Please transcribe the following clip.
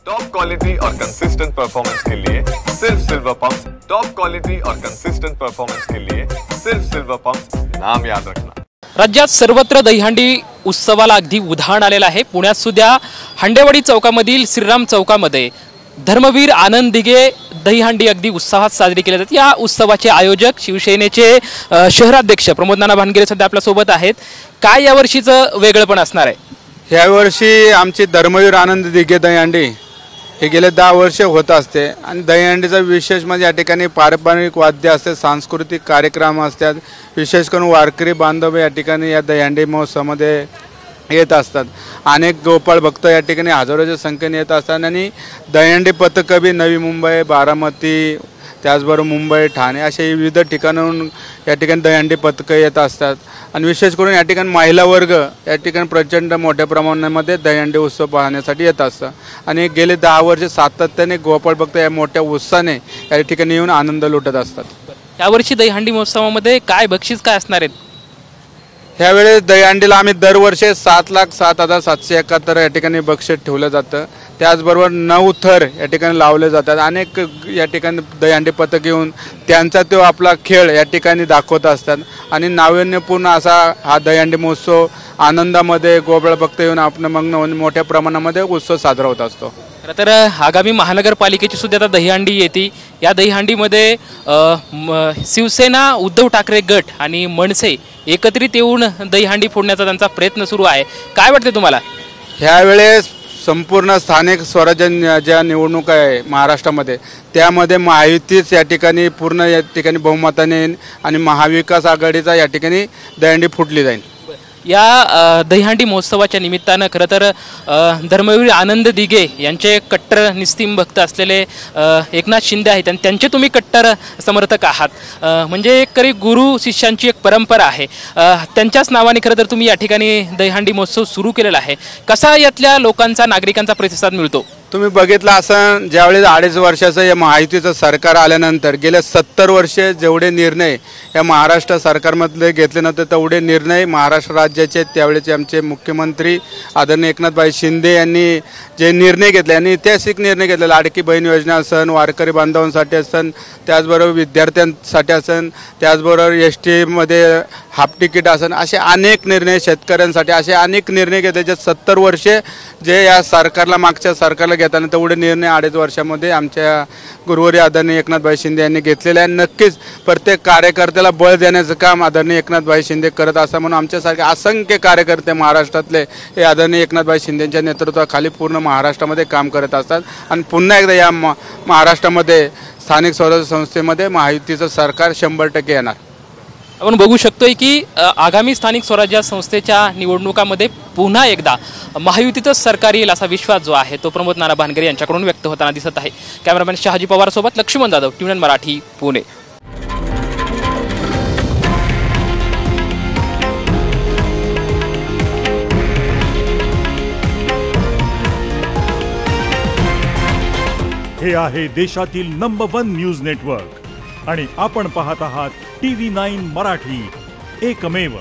Top quality और consistent performance के लिए सिर्फ सिल्वर पंप्स। टॉप क्वालिटी और कंसिस्टेंट परफॉर्मेंस के लिए सिर्फ सिल्वर पंप्स, नाम याद रखना। राज्यात सर्वत्र दहीहंडी उत्सवाला अगदी उधाण आलेलं आहे। पुण्यात सुद्धा हांडेवाडी चौकामधील श्रीराम चौकामध्ये धर्मवीर आनंद दिघे दहीहंडी अगदी उत्साहात साजरी केली जाते। या उत्सवाचे आयोजक शिवसेनेचे शहराध्यक्ष प्रमोद नाना भानगिरे सध्या आपल्या सोबत आहेत। काय यावर्षीचं वेगळेपण असणार आहे? यावर्षी आमची धर्मवीर आनंद दिघे दहीहंडी हे गेले 10 वर्ष होत असते आणि दहीहंडीचा विशेष म्हणजे या ठिकाणी पारंपरिक वाद्य असते, सांस्कृतिक कार्यक्रम असतात। विशेष करून वारकरी बांधव या ठिकाणी या दहीहंडी महोत्सवामध्ये येत असतात। अनेक गोपाळ भक्त या ठिकाणी हजारोच्या संख्येने येत असतात आणि दहीहंडी पथकं बी नवी मुंबई, बारामती, त्याचबरोबर मुंबई, ठाणे असे विविध ठिकाणाहून या ठिकाणी दहीहंडी पथकं येत असतात। आणि विशेष करून या ठिकाणी महिला वर्ग या ठिकाणी प्रचंड मोठ्या प्रमाणामध्ये दहीहंडी उत्सव पाहण्यासाठी येत असतं आणि गेले 10 वर्ष सातत्याने गोपाळ भक्त या मोठ्या उत्साहाने या ठिकाणी येऊन आनंद लुटत असतात। यावर्षी दहीहंडी महोत्सवामध्ये काय बक्षीस काय असणार आहेत? ह्यावेळेस दहीहंडीला आम्ही दरवर्षी 7,07,771 या ठिकाणी बक्षीस ठेवलं जातं। त्याचबरोबर 9 थर या ठिकाणी लावले जातात। अनेक या ठिकाणी दहीहंडी पथक येऊन त्यांचा तो आपला खेळ या ठिकाणी दाखवत असतात आणि नाविन्यपूर्ण असा हा दहीहंडी महोत्सव आनंदामध्ये गोपाळ भक्त येऊन आपण मग मोठ्या प्रमाणामध्ये उत्सव साजरा होत असतो। तर आगामी महानगरपालिकेची सुद्धा आता दहीहंडी येते। या दहीहंडीमध्ये शिवसेना, उद्धव ठाकरे गट आणि मनसे एकत्रित येऊन दहीहंडी फोडण्याचा त्यांचा प्रयत्न सुरू आहे। काय वाटते तुम्हाला? ह्यावेळेस संपूर्ण स्थानिक स्वराज्य ज्या निवडणूक आहे महाराष्ट्रामध्ये त्यामध्ये महायुतीच या ठिकाणी पूर्ण या ठिकाणी बहुमताने आणि महाविकास आघाडीचा या ठिकाणी दहीहंडी फुटली जाईल। या दहीहंडी महोत्सवाच्या निमित्तानं खरं तर धर्मवीर आनंद दिघे यांचे कट्टर निस्तीम भक्त असलेले एकनाथ शिंदे आहेत आणि त्यांचे तुम्ही कट्टर समर्थक आहात। म्हणजे खरी गुरु शिष्यांची एक परंपरा आहे। त्यांच्याच नावाने खरं तर तुम्ही या ठिकाणी दहीहंडी महोत्सव सुरू केलेला आहे। कसा यातल्या लोकांचा, नागरिकांचा प्रतिसाद मिळतो? तुम्ही बघितलं असं ज्यावेळेस 2.5 वर्षाचं या महायुतीचं सरकार आल्यानंतर गेल्या 70 वर्षे जेवढे निर्णय या महाराष्ट्र सरकारमधले घेतले नव्हते तेवढे निर्णय महाराष्ट्र राज्याचे त्यावेळेचे आमचे मुख्यमंत्री आदरणीय एकनाथभाई शिंदे यांनी जे निर्णय घेतले आणि ऐतिहासिक निर्णय घेतले, लाडकी बहीण योजना असन, वारकरी बांधवांसाठी असन, त्याचबरोबर विद्यार्थ्यांसाठी असन, त्याचबरोबर ST मध्ये हाफ तिकीट असन, असे अनेक निर्णय शेतकऱ्यांसाठी असे अनेक निर्णय घेतले जे 70 वर्षे जे या सरकारला मागच्या सरकारला घेताना तेवढे निर्णय 2.5 वर्षामध्ये आमच्या गुरुवारी आदरणीय एकनाथभाई शिंदे यांनी घेतलेले आहे। नक्कीच प्रत्येक कार्यकर्त्याला बळ देण्याचं काम आदरणीय एकनाथभाई शिंदे करत असतात म्हणून आमच्यासारखे असंख्य कार्यकर्ते महाराष्ट्रातले हे आदरणीय एकनाथभाई शिंदेंच्या नेतृत्वाखाली पूर्ण महाराष्ट्रामध्ये काम करत असतात आणि पुन्हा एकदा या महाराष्ट्रामध्ये स्थानिक स्वराज्य संस्थेमध्ये महायुतीचं सरकार 100% येणार। आपण बघू शकतोय की आगामी स्थानिक स्वराज्य संस्थेच्या निवडणुकामध्ये पुन्हा एकदा महायुतीचं सरकार येईल असा विश्वास जो आहे तो प्रमोद नाना भानगिरे यांच्याकडून व्यक्त होताना दिसत आहे। कॅमेरामॅन शहाजी पवार सोबत लक्ष्मण जाधव, TVN मराठी, पुणे। हे आहे देशातील नंबर 1 न्यूज नेटवर्क आणि आपण पाहत आहात TV9 मराठी, एकमेव।